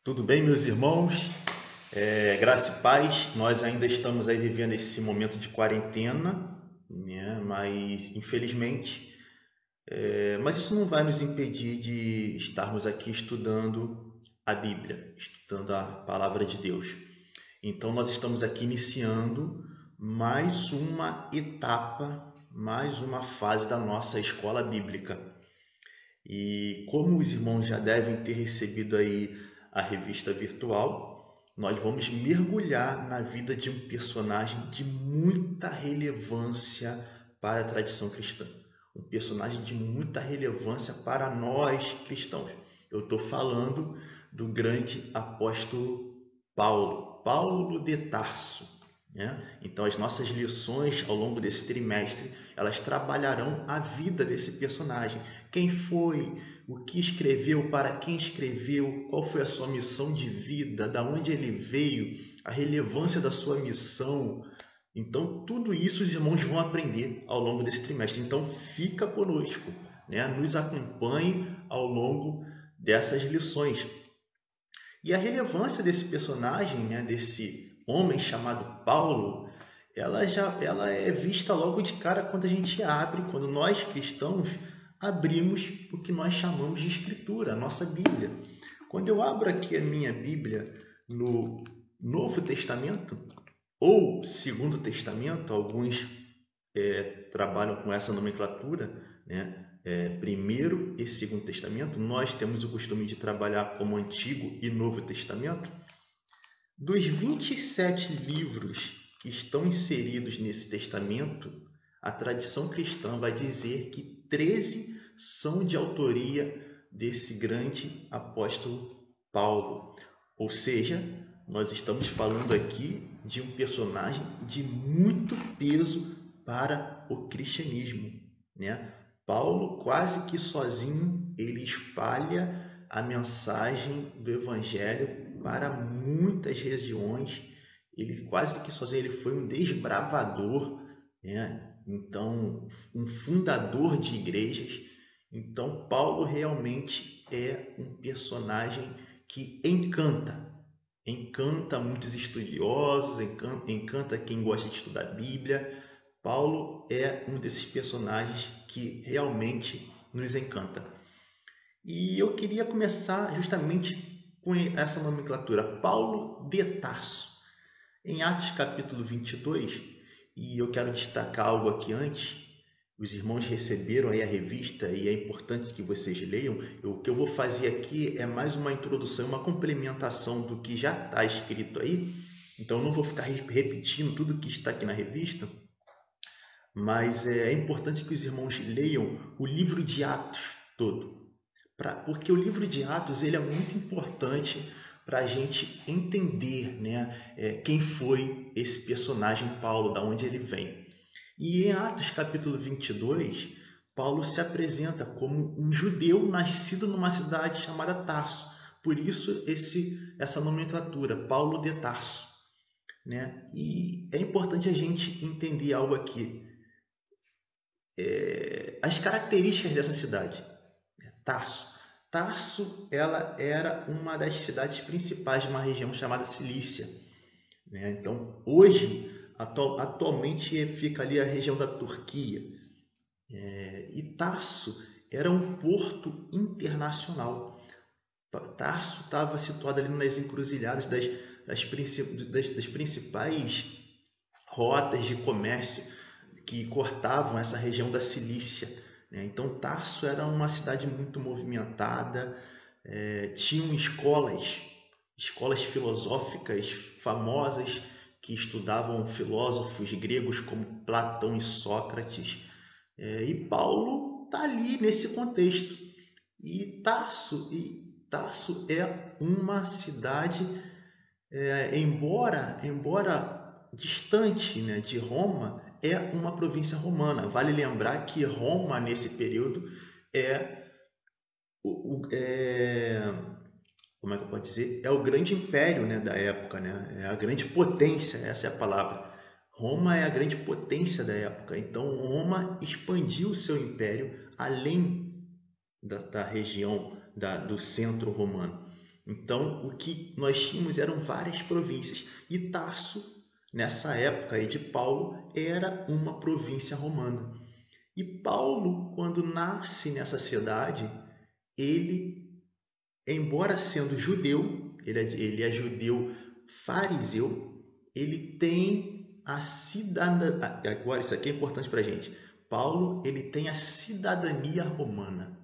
Tudo bem, meus irmãos? Graça e paz. Nós ainda estamos aí vivendo esse momento de quarentena, né? Mas infelizmente, mas isso não vai nos impedir de estarmos aqui estudando a Bíblia, estudando a palavra de Deus. Então nós estamos aqui iniciando mais uma etapa, mais uma fase da nossa escola bíblica. E como os irmãos já devem ter recebido aí a revista virtual, nós vamos mergulhar na vida de um personagem de muita relevância para a tradição cristã. Um personagem de muita relevância para nós cristãos. Eu estou falando do grande apóstolo Paulo de Tarso, né? Então as nossas lições ao longo desse trimestre, elas trabalharão a vida desse personagem. Quem foi, o que escreveu, para quem escreveu, qual foi a sua missão de vida, da onde ele veio, a relevância da sua missão. Então tudo isso os irmãos vão aprender ao longo desse trimestre. Então fica conosco, né? Nos acompanhe ao longo dessas lições. E a relevância desse personagem, né, desse homem chamado Paulo, ela é vista logo de cara quando a gente abre, quando nós cristãos abrimos o que nós chamamos de Escritura, a nossa Bíblia. Quando eu abro aqui a minha Bíblia no Novo Testamento ou Segundo Testamento, alguns trabalham com essa nomenclatura, né? Primeiro e Segundo Testamento, nós temos o costume de trabalhar como Antigo e Novo Testamento. Dos 27 livros que estão inseridos nesse testamento, a tradição cristã vai dizer que 13 são de autoria desse grande apóstolo Paulo. Ou seja, nós estamos falando aqui de um personagem de muito peso para o cristianismo, né? Paulo, quase que sozinho, ele espalha a mensagem do Evangelho para muitas regiões. Ele quase que sozinho, ele foi um desbravador, né? Então, um fundador de igrejas. Então, Paulo realmente é um personagem que encanta muitos estudiosos, encanta quem gosta de estudar a Bíblia. Paulo é um desses personagens que realmente nos encanta. E eu queria começar justamente com essa nomenclatura, Paulo de Tarso. Em Atos capítulo 22, e eu quero destacar algo aqui antes, os irmãos receberam aí a revista e é importante que vocês leiam. O que eu vou fazer aqui é mais uma introdução, uma complementação do que já está escrito aí. Então eu não vou ficar repetindo tudo que está aqui na revista, mas é importante que os irmãos leiam o livro de Atos todo, porque o livro de Atos ele é muito importante para a gente entender, né, quem foi esse personagem Paulo, da onde ele vem. E em Atos capítulo 22, Paulo se apresenta como um judeu nascido numa cidade chamada Tarso. Por isso essa nomenclatura, Paulo de Tarso, né? E é importante a gente entender algo aqui. As características dessa cidade, Tarso. Tarso, ela era uma das cidades principais de uma região chamada Cilícia, né? Então, hoje, atualmente fica ali a região da Turquia. E Tarso era um porto internacional. Tarso estava situado ali nas encruzilhadas das principais rotas de comércio que cortavam essa região da Cilícia, né? Então Tarso era uma cidade muito movimentada, tinham escolas filosóficas famosas que estudavam filósofos gregos como Platão e Sócrates, e Paulo está ali nesse contexto. E Tarso é uma cidade, embora distante, né, de Roma, é uma província romana. Vale lembrar que Roma, nesse período, é como é que eu posso dizer? É o grande império, né, da época, né? É a grande potência, essa é a palavra. Roma é a grande potência da época. Então, Roma expandiu o seu império além da região do centro romano. Então, o que nós tínhamos eram várias províncias. E Tarso, nessa época aí de Paulo, era uma província romana. E Paulo, quando nasce nessa cidade, ele, embora sendo judeu, ele é judeu fariseu, ele tem a cidadania. Agora, isso aqui é importante para a gente. Paulo, ele tem a cidadania romana.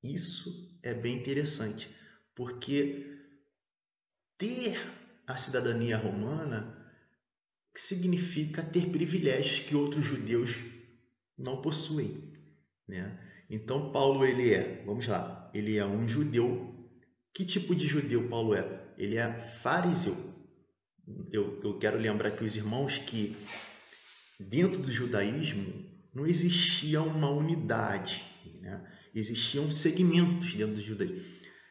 Isso é bem interessante, porque ter a cidadania romana significa ter privilégios que outros judeus não possuem, né? Então Paulo vamos lá, ele é um judeu. Que tipo de judeu Paulo é? Ele é fariseu. Eu quero lembrar aqui os irmãos que dentro do judaísmo não existia uma unidade, né? Existiam segmentos dentro do judaísmo.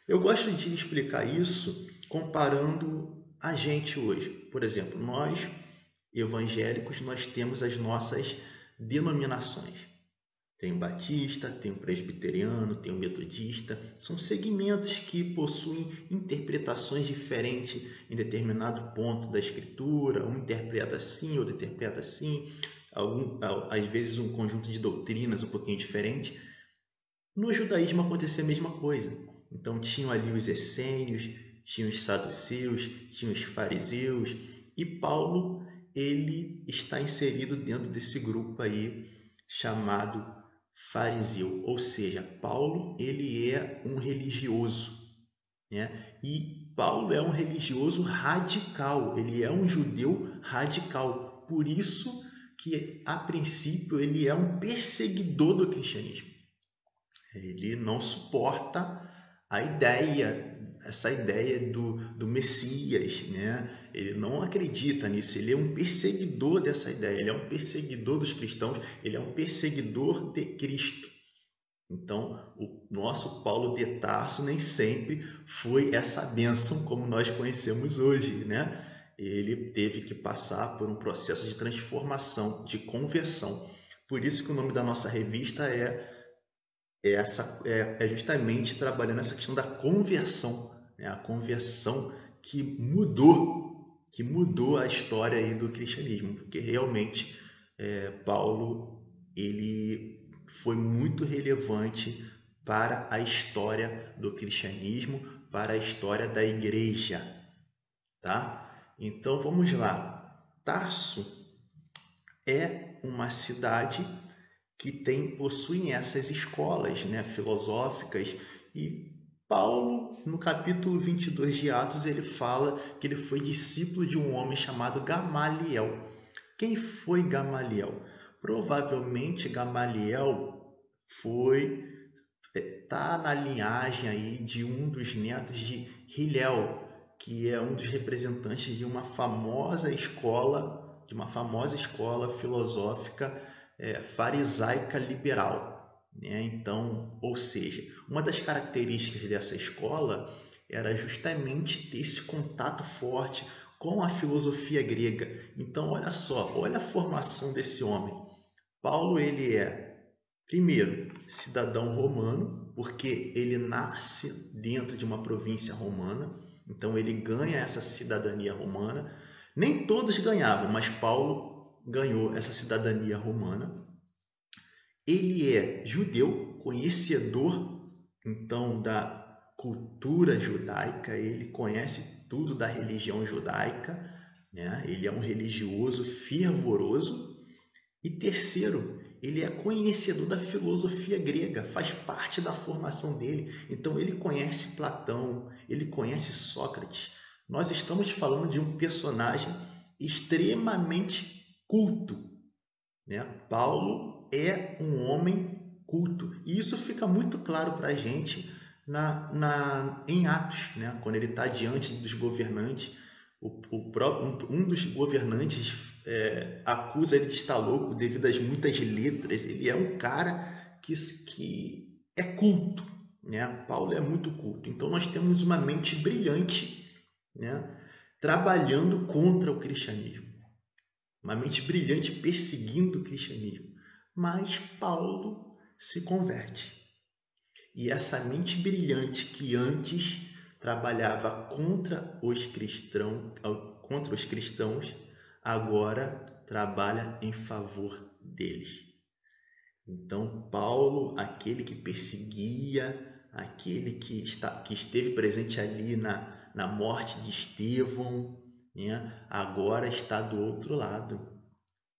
Eu gosto de explicar isso comparando a gente hoje. Por exemplo, nós evangélicos, nós temos as nossas denominações. Tem o batista, tem o presbiteriano, tem o metodista. São segmentos que possuem interpretações diferentes em determinado ponto da escritura. Um interpreta assim, outro interpreta assim. Às vezes um conjunto de doutrinas um pouquinho diferente. No judaísmo acontecia a mesma coisa. Então tinham ali os essênios, tinham os saduceus, tinham os fariseus. E Paulo, ele está inserido dentro desse grupo aí chamado fariseu, ou seja, Paulo ele é um religioso, né? E Paulo é um religioso radical, ele é um judeu radical, por isso que a princípio ele é um perseguidor do cristianismo. Ele não suporta essa ideia do Messias, né? Ele não acredita nisso, ele é um perseguidor dessa ideia, ele é um perseguidor dos cristãos, ele é um perseguidor de Cristo. Então, o nosso Paulo de Tarso nem sempre foi essa bênção como nós conhecemos hoje, né? Ele teve que passar por um processo de transformação, de conversão. Por isso que o nome da nossa revista é justamente trabalhando essa questão da conversão, né? A conversão que mudou a história aí do cristianismo, porque realmente Paulo ele foi muito relevante para a história do cristianismo, para a história da igreja, tá? Então vamos lá. Tarso é uma cidade que possuem essas escolas, né, filosóficas, e Paulo, no capítulo 22 de Atos, ele fala que ele foi discípulo de um homem chamado Gamaliel. Quem foi Gamaliel? Provavelmente Gamaliel tá na linhagem aí de um dos netos de Hillel, que é um dos representantes de uma famosa escola filosófica farisaica liberal, né? Então, ou seja, uma das características dessa escola era justamente ter esse contato forte com a filosofia grega. Então, olha só, olha a formação desse homem. Paulo, ele primeiro, cidadão romano, porque ele nasce dentro de uma província romana, então ele ganha essa cidadania romana. Nem todos ganhavam, mas Paulo ganhou essa cidadania romana. Ele é judeu, conhecedor então da cultura judaica, ele conhece tudo da religião judaica, né? Ele é um religioso fervoroso. E terceiro, ele é conhecedor da filosofia grega, faz parte da formação dele. Então ele conhece Platão, ele conhece Sócrates. Nós estamos falando de um personagem extremamente culto, né? Paulo é um homem culto. E isso fica muito claro para a gente em Atos, né? Quando ele está diante dos governantes. Um dos governantes acusa ele de estar louco devido às muitas letras. Ele é um cara que é culto, né? Paulo é muito culto. Então nós temos uma mente brilhante, né? Trabalhando contra o cristianismo. Uma mente brilhante perseguindo o cristianismo. Mas Paulo se converte. E essa mente brilhante que antes trabalhava contra os cristãos, agora trabalha em favor deles. Então, Paulo, aquele que perseguia, aquele que esteve presente ali na morte de Estevão, né? Agora está do outro lado.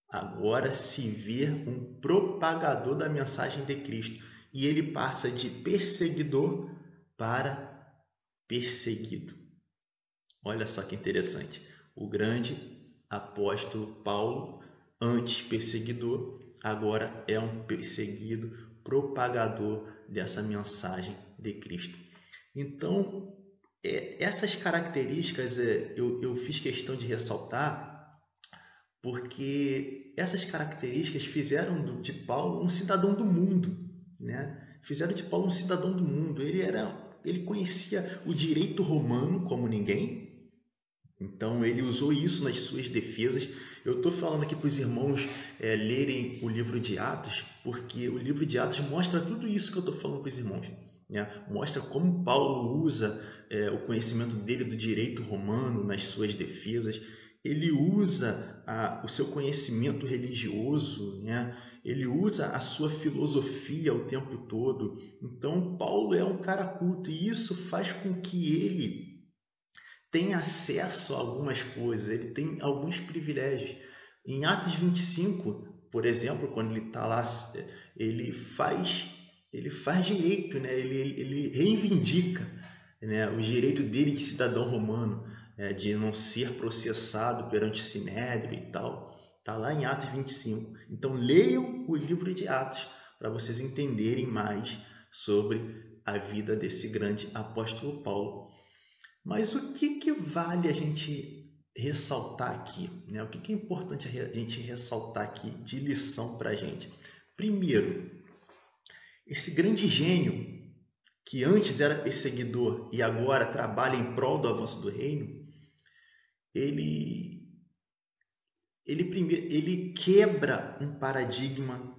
Agora se vê um propagador da mensagem de Cristo. E ele passa de perseguidor para perseguido. Olha só que interessante. O grande apóstolo Paulo, antes perseguidor, agora é um perseguido, propagador dessa mensagem de Cristo. Então, essas características eu fiz questão de ressaltar, porque essas características fizeram de Paulo um cidadão do mundo, né? Fizeram de Paulo um cidadão do mundo. Ele conhecia o direito romano como ninguém, então ele usou isso nas suas defesas. Eu estou falando aqui para os irmãos lerem o livro de Atos, porque o livro de Atos mostra tudo isso que eu estou falando para os irmãos, né? Mostra como Paulo usa o conhecimento dele do direito romano nas suas defesas. Ele usa o seu conhecimento religioso, né? Ele usa a sua filosofia o tempo todo. Então, Paulo é um cara culto e isso faz com que ele tenha acesso a algumas coisas, ele tem alguns privilégios. Em Atos 25, por exemplo, quando ele está lá, ele faz, ele faz direito, né? Ele reivindica, né, o direito dele de cidadão romano, de não ser processado perante o Sinédrio e tal. Está lá em Atos 25. Então leiam o livro de Atos para vocês entenderem mais sobre a vida desse grande apóstolo Paulo. Mas o que vale a gente ressaltar aqui, né? O que é importante a gente ressaltar aqui de lição para a gente? Primeiro, esse grande gênio que antes era perseguidor e agora trabalha em prol do avanço do reino, ele quebra um paradigma,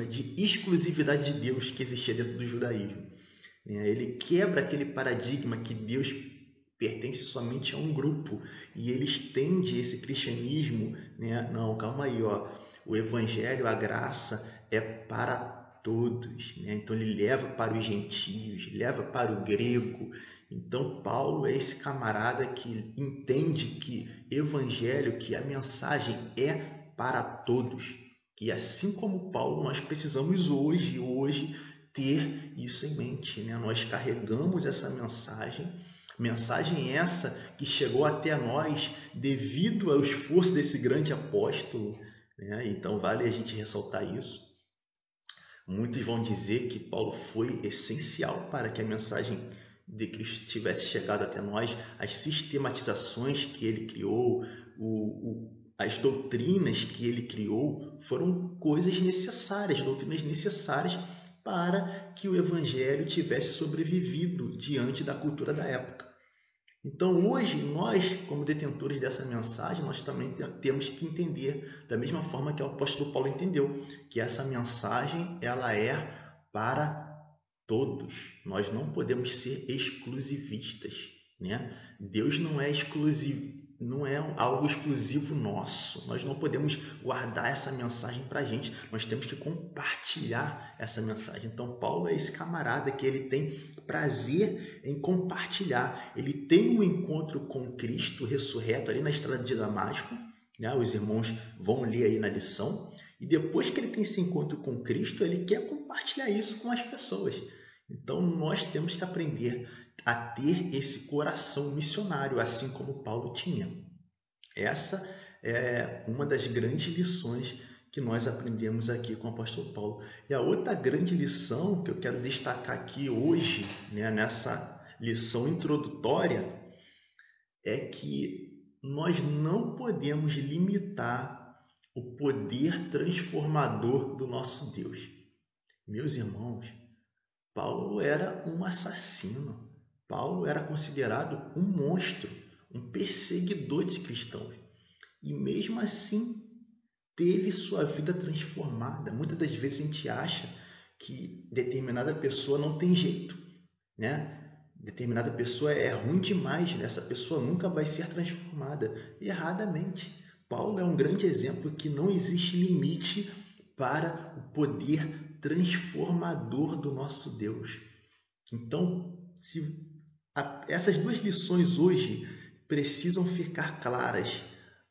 de exclusividade de Deus que existia dentro do judaísmo. Ele quebra aquele paradigma que Deus pertence somente a um grupo e ele estende esse cristianismo, né? Não, calma aí, ó. O evangelho, a graça é para todos, né? Então ele leva para os gentios, leva para o grego. Então Paulo é esse camarada que entende que evangelho, que a mensagem é para todos. E assim como Paulo, nós precisamos hoje ter isso em mente, né? Nós carregamos essa mensagem essa que chegou até nós devido ao esforço desse grande apóstolo, né? Então vale a gente ressaltar isso. Muitos vão dizer que Paulo foi essencial para que a mensagem de Cristo tivesse chegado até nós, as sistematizações que ele criou, as doutrinas que ele criou foram coisas necessárias, doutrinas necessárias para que o evangelho tivesse sobrevivido diante da cultura da época. Então, hoje, nós, como detentores dessa mensagem, nós também temos que entender, da mesma forma que o apóstolo Paulo entendeu, que essa mensagem ela é para todos. Nós não podemos ser exclusivistas, né? Deus não é exclusivo, não é algo exclusivo nosso. Nós não podemos guardar essa mensagem para a gente. Nós temos que compartilhar essa mensagem. Então, Paulo é esse camarada que ele tem prazer em compartilhar. Ele tem um encontro com Cristo ressurreto ali na estrada de Damasco, né? Os irmãos vão ler aí na lição. E depois que ele tem esse encontro com Cristo, ele quer compartilhar isso com as pessoas. Então, nós temos que aprender a ter esse coração missionário, assim como Paulo tinha. Essa é uma das grandes lições que nós aprendemos aqui com o apóstolo Paulo. E a outra grande lição que eu quero destacar aqui hoje, né, nessa lição introdutória, é que nós não podemos limitar o poder transformador do nosso Deus. Meus irmãos, Paulo era um assassino. Paulo era considerado um monstro, um perseguidor de cristãos. E mesmo assim, teve sua vida transformada. Muitas das vezes a gente acha que determinada pessoa não tem jeito, né? Determinada pessoa é ruim demais, né? Essa pessoa nunca vai ser transformada. Erradamente. Paulo é um grande exemplo que não existe limite para o poder transformador do nosso Deus. Então, essas duas lições hoje precisam ficar claras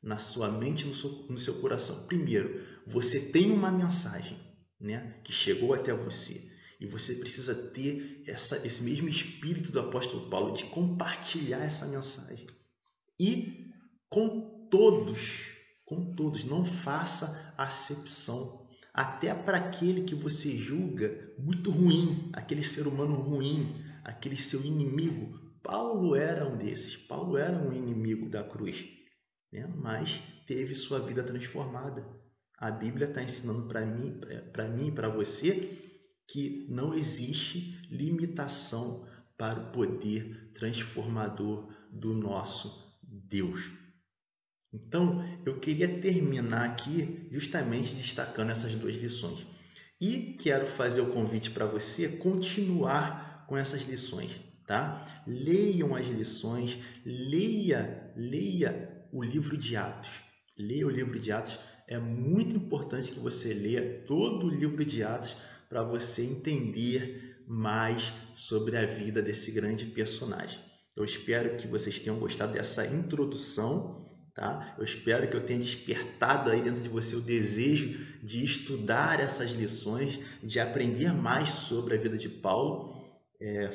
na sua mente e no seu coração. Primeiro, você tem uma mensagem, né, que chegou até você. E você precisa ter esse mesmo espírito do apóstolo Paulo de compartilhar essa mensagem. E com todos, não faça acepção. Até para aquele que você julga muito ruim, aquele ser humano ruim, aquele seu inimigo. Paulo era um desses. Paulo era um inimigo da cruz, né? Mas teve sua vida transformada. A Bíblia está ensinando para mim e para você que não existe limitação para o poder transformador do nosso Deus. Então, eu queria terminar aqui justamente destacando essas duas lições. E quero fazer o convite para você continuar com essas lições, tá? Leiam as lições, leia o livro de Atos. Leia o livro de Atos. É muito importante que você leia todo o livro de Atos para você entender mais sobre a vida desse grande personagem. Eu espero que vocês tenham gostado dessa introdução, tá? Eu espero que eu tenha despertado aí dentro de você o desejo de estudar essas lições, de aprender mais sobre a vida de Paulo.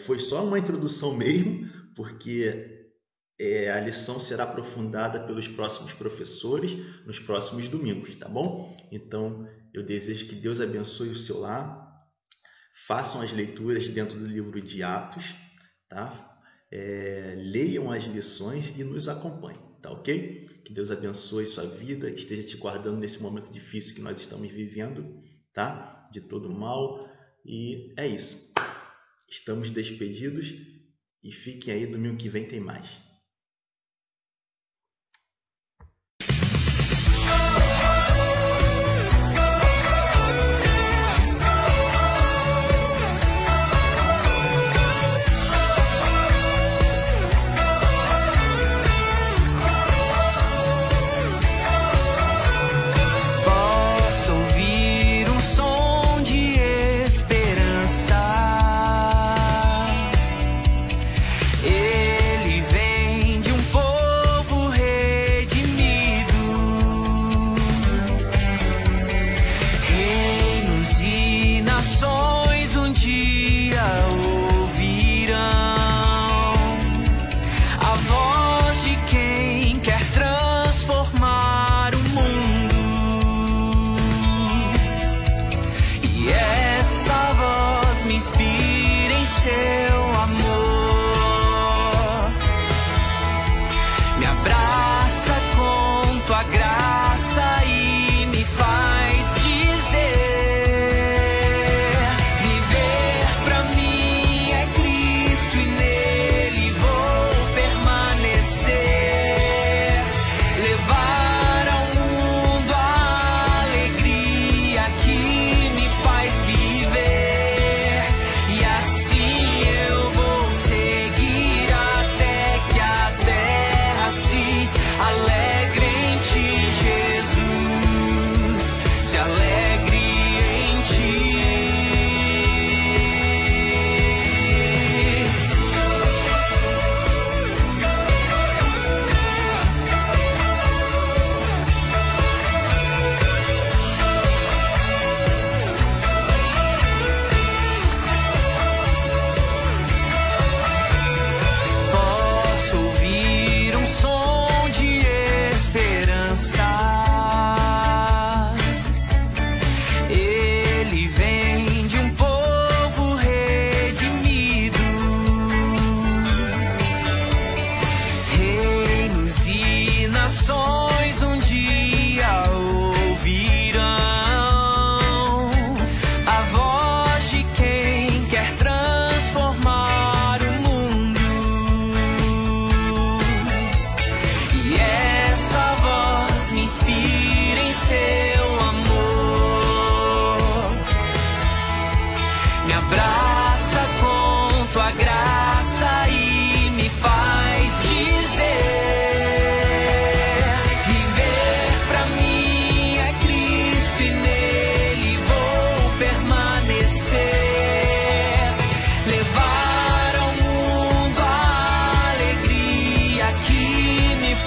Foi só uma introdução mesmo, porque a lição será aprofundada pelos próximos professores nos próximos domingos, tá bom? Então, eu desejo que Deus abençoe o seu lar. Façam as leituras dentro do livro de Atos, tá? Leiam as lições e nos acompanhem, tá ok? Que Deus abençoe sua vida, esteja te guardando nesse momento difícil que nós estamos vivendo, tá? De todo mal. E é isso. Estamos despedidos e fiquem aí, domingo que vem tem mais. Ele vem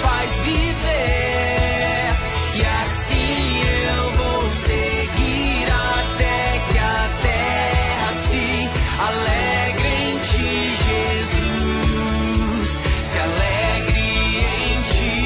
faz viver, e assim eu vou seguir até que a terra se alegre em ti, Jesus, se alegre em ti.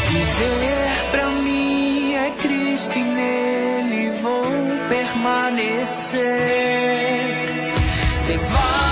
Viver pra mim é Cristo e nele vou permanecer. Levar